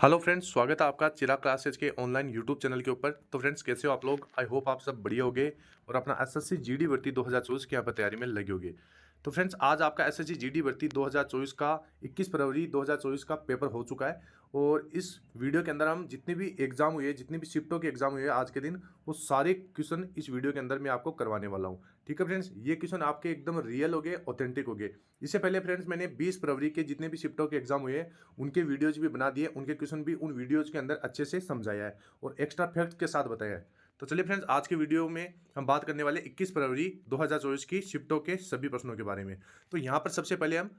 Hello friends, स्वागत है आपका चिराग क्लासेज के ऑनलाइन यूट्यूब चैनल के ऊपर। तो फ्रेंड्स, कैसे हो आप लोग? आई होप आप सब बढ़िया होगे और अपना एसएससी जीडी भर्ती 2024 की यहाँ पर तैयारी में लगे होगे। तो फ्रेंड्स, आज आपका एसएससी जीडी भर्ती 2024 का 21 फरवरी 2024 का पेपर हो चुका है। और इस वीडियो के अंदर हम जितने भी एग्जाम हुए, जितनी भी शिफ्टों के एग्जाम हुए आज के दिन, वो सारे क्वेश्चन इस वीडियो के अंदर मैं आपको करवाने वाला हूँ। ठीक है फ्रेंड्स, ये क्वेश्चन आपके एकदम रियल हो गए, ऑथेंटिक हो गए। इससे पहले फ्रेंड्स, मैंने 20 फरवरी के जितने भी शिफ्टों के एग्जाम हुए उनके वीडियोज भी बना दिए, उनके क्वेश्चन भी उन वीडियोज के अंदर अच्छे से समझाया है और एक्स्ट्रा फैक्ट के साथ बताया है। तो चलिए फ्रेंड्स, आज के वीडियो में हम बात करने वाले 21 फरवरी 2024 की शिफ्टों के सभी प्रश्नों के बारे में। तो यहाँ पर सबसे पहले हम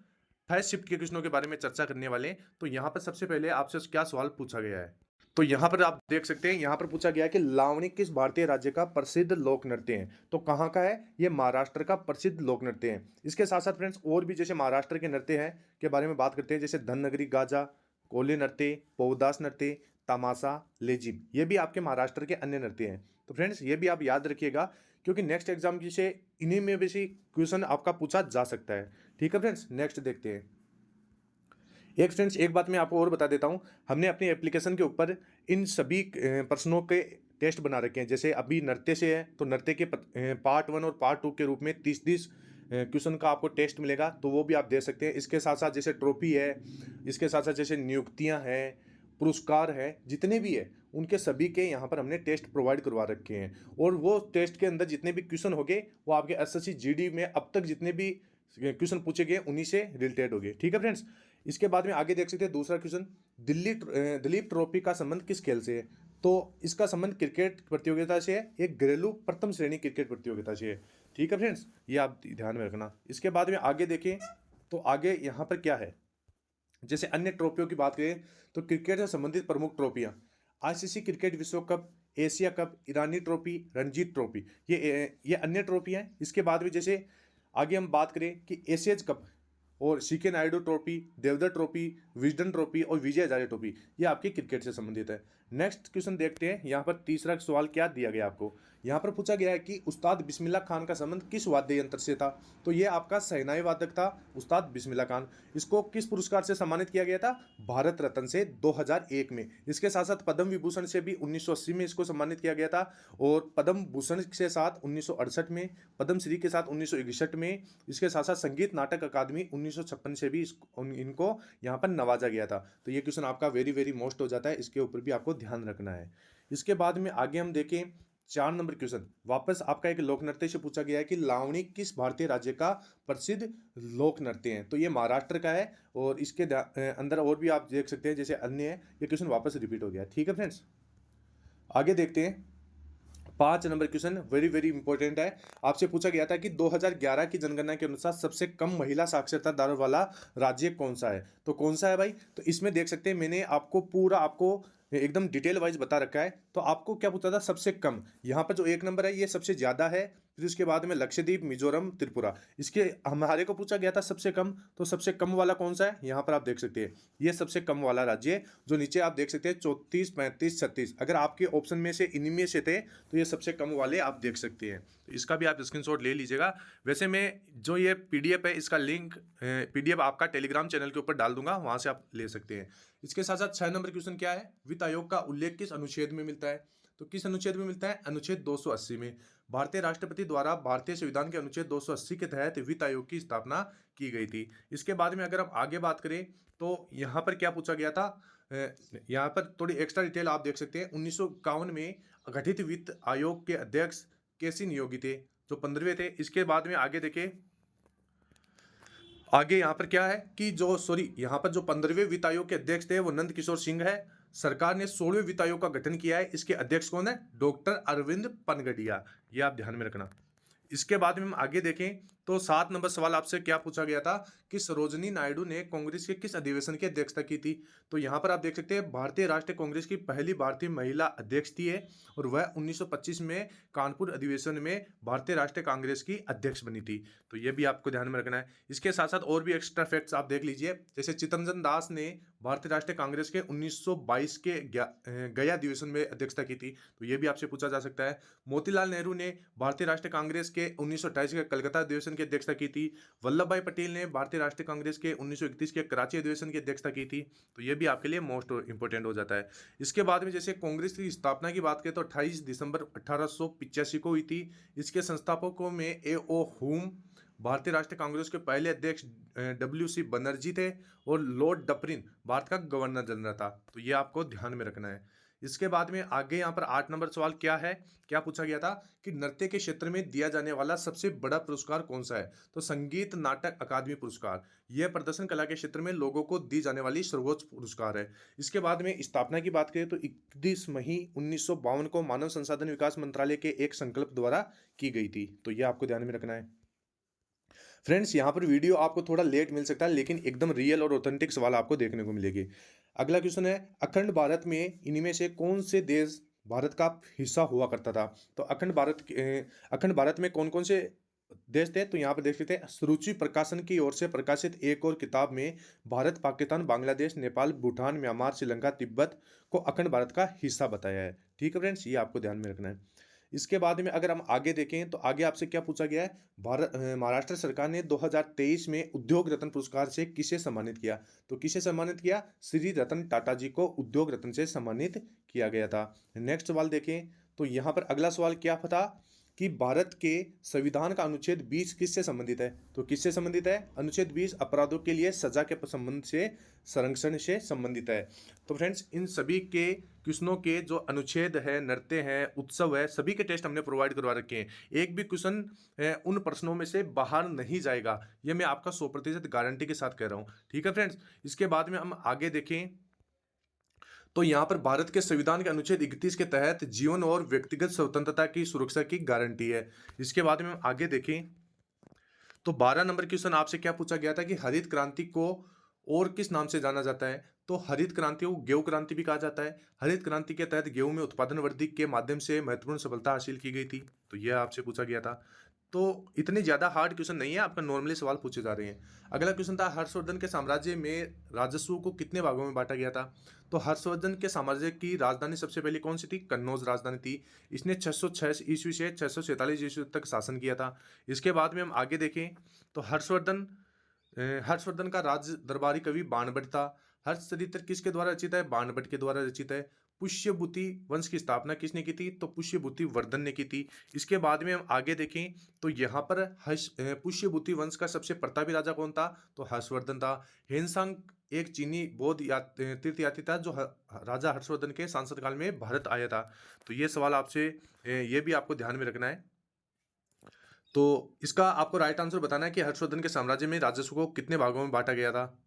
फर्स्ट शिफ्ट के क्वेश्चनों के बारे में चर्चा करने वाले हैं। तो यहाँ पर सबसे पहले आपसे क्या सवाल पूछा गया है, तो यहाँ पर आप देख सकते हैं, यहाँ पर पूछा गया है कि लावणी किस भारतीय राज्य का प्रसिद्ध लोक नृत्य है। तो कहाँ का है? ये महाराष्ट्र का प्रसिद्ध लोक नृत्य है। इसके साथ साथ फ्रेंड्स, और भी जैसे महाराष्ट्र के नृत्य हैं के बारे में बात करते हैं, जैसे धननगरी गाजा, कोली नृत्य, पौदास नृत्य, तमाशा, लेजिम, ये भी आपके महाराष्ट्र के अन्य नृत्य हैं। तो फ्रेंड्स, ये भी आप याद रखिएगा, क्योंकि नेक्स्ट एग्जाम की से इन्हीं में भी से क्वेश्चन आपका पूछा जा सकता है। ठीक है फ्रेंड्स, नेक्स्ट देखते हैं। एक फ्रेंड्स, एक बात मैं आपको और बता देता हूँ, हमने अपनी एप्लीकेशन के ऊपर इन सभी प्रश्नों के टेस्ट बना रखे हैं। जैसे अभी नृत्य से है, तो नृत्य के पार्ट 1 और पार्ट 2 के रूप में 30-30 क्वेश्चन का आपको टेस्ट मिलेगा, तो वो भी आप दे सकते हैं। इसके साथ साथ जैसे ट्रॉफी है, इसके साथ साथ जैसे नियुक्तियाँ हैं, पुरस्कार है, जितने भी है उनके सभी के यहाँ पर हमने टेस्ट प्रोवाइड करवा रखे हैं। और वो टेस्ट के अंदर जितने भी क्वेश्चन हो गए, वो आपके एसएससी जीडी में अब तक जितने भी क्वेश्चन पूछे गए उन्हीं से रिलेटेड हो गए। ठीक है फ्रेंड्स, इसके बाद में आगे देख सकते हैं दूसरा क्वेश्चन, दिलीप ट्रॉफी का संबंध किस खेल से है? तो इसका संबंध क्रिकेट प्रतियोगिता से है, एक घरेलू प्रथम श्रेणी क्रिकेट प्रतियोगिता से है। ठीक है फ्रेंड्स, ये आप ध्यान में रखना। इसके बाद में आगे देखें, तो आगे यहाँ पर क्या है, जैसे अन्य ट्रॉफियों की बात करें तो क्रिकेट से संबंधित प्रमुख ट्रॉफियां, आईसीसी क्रिकेट विश्व कप, एशिया कप, ईरानी ट्रॉफी, रणजीत ट्रॉफी, ये अन्य ट्रॉफी हैं। इसके बाद में जैसे आगे हम बात करें कि एशियज कप और C K Naidu trophy, Deodhar trophy, Wisden trophy और विजय हजारे ट्रॉफी, ये आपके क्रिकेट से संबंधित है। नेक्स्ट क्वेश्चन देखते हैं, यहाँ पर तीसरा सवाल क्या दिया गया आपको। यहाँ पर पूछा गया है कि उस्ताद बिस्मिल्लाह खान का संबंध किस वाद्य यंत्र से था? तो ये आपका शहनाई वादक था, उस्ताद बिस्मिल्लाह खान। इसको किस पुरस्कार से सम्मानित किया गया था? भारत रत्न से 2001 में। इसके साथ साथ पद्म विभूषण से भी 1980 में इसको सम्मानित किया गया था, और पद्म भूषण के साथ 1968 में, पद्म श्री के साथ 1961 में, इसके साथ साथ संगीत नाटक अकादमी 1956 से भी इनको यहाँ पर नवाजा गया था। तो ये क्वेश्चन आपका वेरी वेरी मोस्ट हो जाता है, इसके ऊपर भी आपको ध्यान रखना है। इसके बाद में आगे हम देखें 4 नंबर क्वेश्चन, वापस आपका एक लोक नृत्य से पूछा गया है कि लावणी किस भारतीय राज्य का प्रसिद्ध लोक नृत्य है? तो ये महाराष्ट्र का है, और इसके अंदर और भी आप देख सकते हैं जैसे अन्य है। ये क्वेश्चन वापस रिपीट हो गया। ठीक है फ्रेंड्स, आगे देखते हैं। 5 number question very very important है। आपसे पूछा गया था कि 2011 की जनगणना के अनुसार सबसे कम महिला साक्षरता दर वाला राज्य कौन सा है? तो कौन सा है भाई? तो इसमें देख सकते हैं, मैंने आपको पूरा आपको एकदम डिटेल वाइज बता रखा है। तो आपको क्या पूछा था? सबसे कम। यहाँ पर जो 1 नंबर है ये सबसे ज्यादा है, फिर उसके बाद में लक्षद्वीप, मिजोरम, त्रिपुरा। इसके हमारे को पूछा गया था सबसे कम, तो सबसे कम वाला कौन सा है? यहाँ पर आप देख सकते हैं, ये सबसे कम वाला राज्य है। जो नीचे आप देख सकते हैं 34, 35, 36, अगर आपके ऑप्शन में से इन्हीं में से थे तो ये सबसे कम वाले आप देख सकते हैं। तो इसका भी आप स्क्रीनशॉट ले लीजिएगा। वैसे मैं जो ये पीडीएफ है, इसका लिंक पीडीएफ आपका टेलीग्राम चैनल के ऊपर डाल दूंगा, वहां से आप ले सकते हैं। इसके साथ साथ 6 नंबर क्वेश्चन क्या है, वित्त आयोग का उल्लेख किस अनुच्छेद में मिलता है? तो किस अनुच्छेद में मिलता है? अनुच्छेद 280 में। भारतीय राष्ट्रपति द्वारा भारतीय संविधान के अनुच्छेद 280 के तहत वित्त आयोग की स्थापना की गई थी। इसके बाद में अगर हम आगे बात करें तो यहाँ पर क्या पूछा गया था, यहाँ पर थोड़ी एक्स्ट्रा डिटेल आप देख सकते हैं। 1951 में गठित वित्त आयोग के अध्यक्ष केसी नियोगी थे, जो 15वें थे। इसके बाद में आगे देखें, आगे यहाँ पर क्या है कि यहाँ पर जो 15वें वित्त आयोग के अध्यक्ष थे वो नंद किशोर सिंह है। सरकार ने 16वें वित्त आयोग का गठन किया है, इसके अध्यक्ष कौन है? डॉक्टर अरविंद पनगडिया। ये आप ध्यान में रखना। इसके बाद में हम आगे देखें तो 7 नंबर सवाल आपसे क्या पूछा गया था कि सरोजनी नायडू ने कांग्रेस के किस अधिवेशन की अध्यक्षता की थी? तो यहाँ पर आप देख सकते हैं, भारतीय राष्ट्रीय कांग्रेस की पहली भारतीय महिला अध्यक्ष थी है, और वह 1925 में कानपुर अधिवेशन में भारतीय राष्ट्रीय कांग्रेस की अध्यक्ष बनी थी। तो ये भी आपको ध्यान में रखना है। इसके साथ साथ और भी एक्स्ट्रा फैक्ट्स आप देख लीजिए, जैसे चित्तरंजन दास ने भारतीय राष्ट्रीय कांग्रेस के 1922 के गया अधिवेशन में अध्यक्षता की थी। तो ये भी आपसे पूछा जा सकता है। मोतीलाल नेहरू ने भारतीय राष्ट्रीय कांग्रेस के 1928 के कलकत्ता अधिवेशन की अध्यक्षता की थी। वल्लभ भाई पटेल ने भारतीय राष्ट्रीय कांग्रेस के 1931 के कराची अधिवेशन की अध्यक्षता की थी। तो ये भी आपके लिए मोस्ट इंपॉर्टेंट हो जाता है। इसके बाद में जैसे कांग्रेस की स्थापना की बात करें तो 28 दिसंबर 1885 को हुई थी। इसके संस्थापकों में ए.ओ. हुम, भारतीय राष्ट्रीय कांग्रेस के पहले अध्यक्ष डब्ल्यू.सी. बनर्जी थे, और लॉर्ड डफरिन भारत का गवर्नर जनरल था। तो ये आपको ध्यान में रखना है। इसके बाद में आगे यहाँ पर 8 नंबर सवाल क्या है, क्या पूछा गया था कि नृत्य के क्षेत्र में दिया जाने वाला सबसे बड़ा पुरस्कार कौन सा है? तो संगीत नाटक अकादमी पुरस्कार। यह प्रदर्शन कला के क्षेत्र में लोगों को दी जाने वाली सर्वोच्च पुरस्कार है। इसके बाद में स्थापना की बात करें तो 31 मई 1952 को मानव संसाधन विकास मंत्रालय के एक संकल्प द्वारा की गई थी। तो यह आपको ध्यान में रखना है। फ्रेंड्स, यहाँ पर वीडियो आपको थोड़ा लेट मिल सकता है, लेकिन एकदम रियल और ऑथेंटिक सवाल आपको देखने को मिलेगी। अगला क्वेश्चन है, अखंड भारत में इनमें से कौन से देश भारत का हिस्सा हुआ करता था? तो अखंड भारत में कौन कौन से देश थे? तो यहाँ पर देख सकते हैं, सुरुचि प्रकाशन की ओर से प्रकाशित एक और किताब में भारत, पाकिस्तान, बांग्लादेश, नेपाल, भूटान, म्यांमार, श्रीलंका, तिब्बत को अखंड भारत का हिस्सा बताया है। ठीक है फ्रेंड्स, ये आपको ध्यान में रखना है। इसके बाद में अगर हम आगे देखें तो आगे आपसे क्या पूछा गया है, महाराष्ट्र सरकार ने 2023 में उद्योग रत्न पुरस्कार से किसे सम्मानित किया? तो किसे सम्मानित किया? श्री रतन टाटा जी को उद्योग रत्न से सम्मानित किया गया था। नेक्स्ट सवाल देखें तो यहाँ पर अगला सवाल क्या था कि भारत के संविधान का अनुच्छेद 20 किससे संबंधित है? तो किससे संबंधित है? अनुच्छेद 20 अपराधों के लिए सजा के संबंध से संरक्षण से संबंधित है। तो फ्रेंड्स, इन सभी के क्वेश्चनों के जो अनुच्छेद है, नृत्य है, उत्सव है, सभी के टेस्ट हमने प्रोवाइड करवा रखे हैं। एक भी क्वेश्चन उन प्रश्नों में से बाहर नहीं जाएगा, ये मैं आपका 100% गारंटी के साथ कह रहा हूँ। ठीक है फ्रेंड्स, इसके बाद में हम आगे देखें तो यहाँ पर भारत के संविधान के अनुच्छेद 31 के तहत जीवन और व्यक्तिगत स्वतंत्रता की सुरक्षा की गारंटी है। इसके बाद में हम आगे देखें तो 12 नंबर क्वेश्चन आपसे क्या पूछा गया था कि हरित क्रांति को और किस नाम से जाना जाता है? तो हरित क्रांति को गेहूं क्रांति भी कहा जाता है। हरित क्रांति के तहत गेहूं में उत्पादन वृद्धि के माध्यम से महत्वपूर्ण सफलता हासिल की गई थी। तो यह आपसे पूछा गया था। तो इतने ज्यादा हार्ड क्वेश्चन नहीं है, आपका नॉर्मली सवाल पूछे जा रहे हैं। अगला क्वेश्चन था, हर्षवर्धन के साम्राज्य में राजस्व को कितने भागों में बांटा गया था? तो हर्षवर्धन के साम्राज्य की राजधानी सबसे पहले कौन सी थी? कन्नौज राजधानी थी। इसने 606 ईस्वी से 647 ईस्वी तक शासन किया था। इसके बाद में हम आगे देखें तो हर्षवर्धन का राज दरबारी कवि बाणभट्ट था। हर्ष चरित्र किसके द्वारा रचित है? बाणभट्ट के द्वारा रचित है। पुष्यभूति वंश की स्थापना किसने की थी? तो पुष्यभूति वर्धन ने की थी। इसके बाद में हम आगे देखें तो यहाँ पर पुष्यभूति वंश का सबसे प्रतापी राजा कौन था? तो हर्षवर्धन था। हेनसांग एक चीनी बौद्ध तीर्थयात्री था जो राजा हर्षवर्धन के शासन काल में भारत आया था। तो ये सवाल आपसे ये भी आपको ध्यान में रखना है। तो इसका आपको राइट आंसर बताना है कि हर्षवर्धन के साम्राज्य में राजस्व को कितने भागों में बांटा गया था।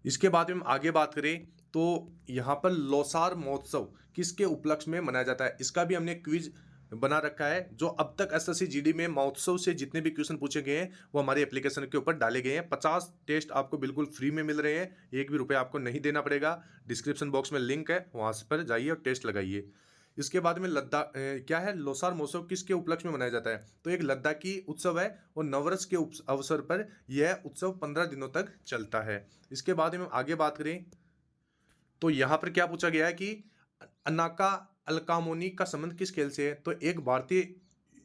इसके बाद में हम आगे बात करें तो यहाँ पर लोसार महोत्सव किसके उपलक्ष्य में मनाया जाता है? इसका भी हमने क्विज बना रखा है। जो अब तक एसएससी जीडी में महोत्सव से जितने भी क्वेश्चन पूछे गए हैं वो हमारे एप्लीकेशन के ऊपर डाले गए हैं। 50 टेस्ट आपको बिल्कुल फ्री में मिल रहे हैं, एक भी रुपये आपको नहीं देना पड़ेगा। डिस्क्रिप्शन बॉक्स में लिंक है, वहाँ पर जाइए और टेस्ट लगाइए। इसके बाद में लद्दाख क्या है, लोसार महोत्सव किसके उपलक्ष्य में मनाया जाता है? तो एक लद्दाखी उत्सव है और नववर्ष के अवसर पर यह उत्सव 15 दिनों तक चलता है। इसके बाद में आगे बात करें तो यहाँ पर क्या पूछा गया है कि अनाका अलकामोनी का संबंध किस खेल से है? तो एक भारतीय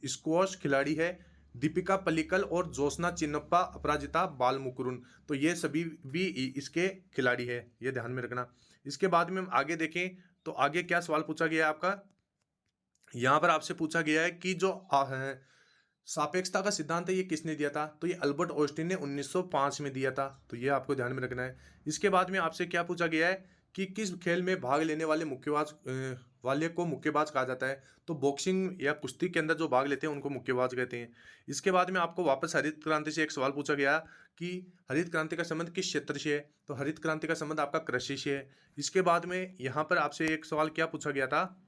स्क्वॉश खिलाड़ी है, दीपिका पल्लिकल और ज्योत्सना चिन्नप्पा, अपराजिता बालमुकुरुन। तो ये सभी भी इसके खिलाड़ी है, ये ध्यान में रखना। इसके बाद में हम आगे देखें तो आगे क्या सवाल पूछा गया है आपका, यहाँ पर आपसे पूछा गया है कि जो सापेक्षता का सिद्धांत है ये किसने दिया था? तो ये अल्बर्ट आइंस्टीन ने 1905 में दिया था। तो ये आपको ध्यान में रखना है। इसके बाद में आपसे क्या पूछा गया है कि किस खेल में भाग लेने वाले वाले को मुक्केबाज कहा जाता है? तो बॉक्सिंग या कुश्ती के अंदर जो भाग लेते हैं उनको मुक्केबाज कहते हैं। इसके बाद में आपको वापस हरित क्रांति से एक सवाल पूछा गया कि हरित क्रांति का संबंध किस क्षेत्र से है? तो हरित क्रांति का संबंध आपका कृषि से है। इसके बाद में यहाँ पर आपसे एक सवाल क्या पूछा गया था,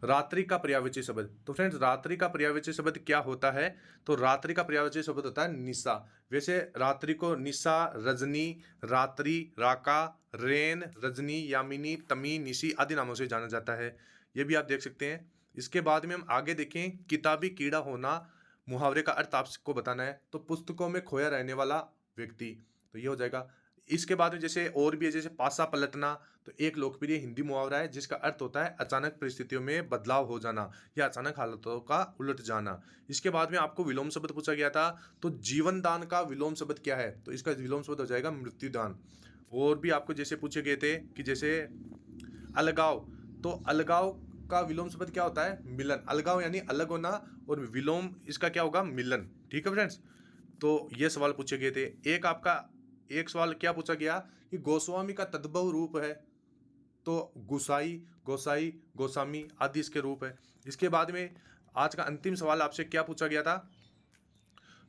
रात्रि का पर्यायवाची शब्द। तो फ्रेंड्स, रात्रि का पर्यायवाची शब्द क्या होता है? तो रात्रि का पर्यायवाची शब्द होता है निशा। वैसे रात्रि को निशा, रजनी, रात्रि, राका, रेन, रजनी, यामिनी, तमी, निशी आदि नामों से जाना जाता है। ये भी आप देख सकते हैं। इसके बाद में हम आगे देखें, किताबी कीड़ा होना मुहावरे का अर्थ आपको बताना है। तो पुस्तकों में खोया रहने वाला व्यक्ति, तो ये हो जाएगा। इसके बाद में जैसे और भी है, जैसे पासा पलटना, तो एक लोकप्रिय हिंदी मुहावरा है जिसका अर्थ होता है अचानक परिस्थितियों में बदलाव हो जाना या अचानक हालातों का उलट जाना। इसके बाद में आपको विलोम शब्द पूछा गया था, तो जीवन दान का विलोम शब्द क्या है, तो इसका विलोम शब्द हो जाएगा मृत्युदान। और भी आपको जैसे पूछे गए थे कि जैसे अलगाव, तो अलगाव का विलोम शब्द क्या होता है, मिलन। अलगाव यानी अलग होना और विलोम इसका क्या होगा, मिलन। ठीक है फ्रेंड्स, तो ये सवाल पूछे गए थे। एक सवाल क्या पूछा गया कि गोस्वामी का तद्भव रूप है, तो गुसाई, गोसाई, गोस्वामी आदि इसके रूप है। इसके बाद में आज का अंतिम सवाल आपसे क्या पूछा गया था,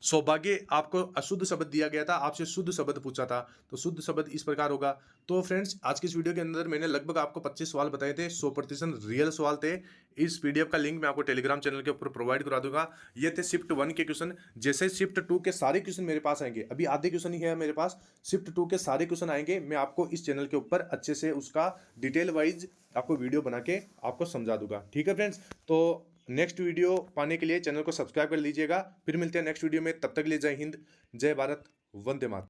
सौभाग्य आपको अशुद्ध शब्द दिया गया था, आपसे शुद्ध शब्द पूछा था, तो शुद्ध शब्द इस प्रकार होगा। तो फ्रेंड्स आज की इस वीडियो के अंदर मैंने लगभग आपको 25 सवाल बताए थे, 100% रियल सवाल थे। इस पीडीएफ का लिंक मैं आपको टेलीग्राम चैनल के ऊपर प्रोवाइड करा दूंगा। ये थे शिफ्ट 1 के क्वेश्चन। जैसे शिफ्ट 2 के सारे क्वेश्चन मेरे पास आएंगे, अभी आधे क्वेश्चन ही है मेरे पास, शिफ्ट 2 के सारे क्वेश्चन आएंगे, मैं आपको इस चैनल के ऊपर अच्छे से उसका डिटेल वाइज आपको वीडियो बना के आपको समझा दूंगा। ठीक है फ्रेंड्स, तो नेक्स्ट वीडियो पाने के लिए चैनल को सब्सक्राइब कर लीजिएगा। फिर मिलते हैं नेक्स्ट वीडियो में, तब तक के लिए जय हिंद, जय भारत, वंदे मातरम।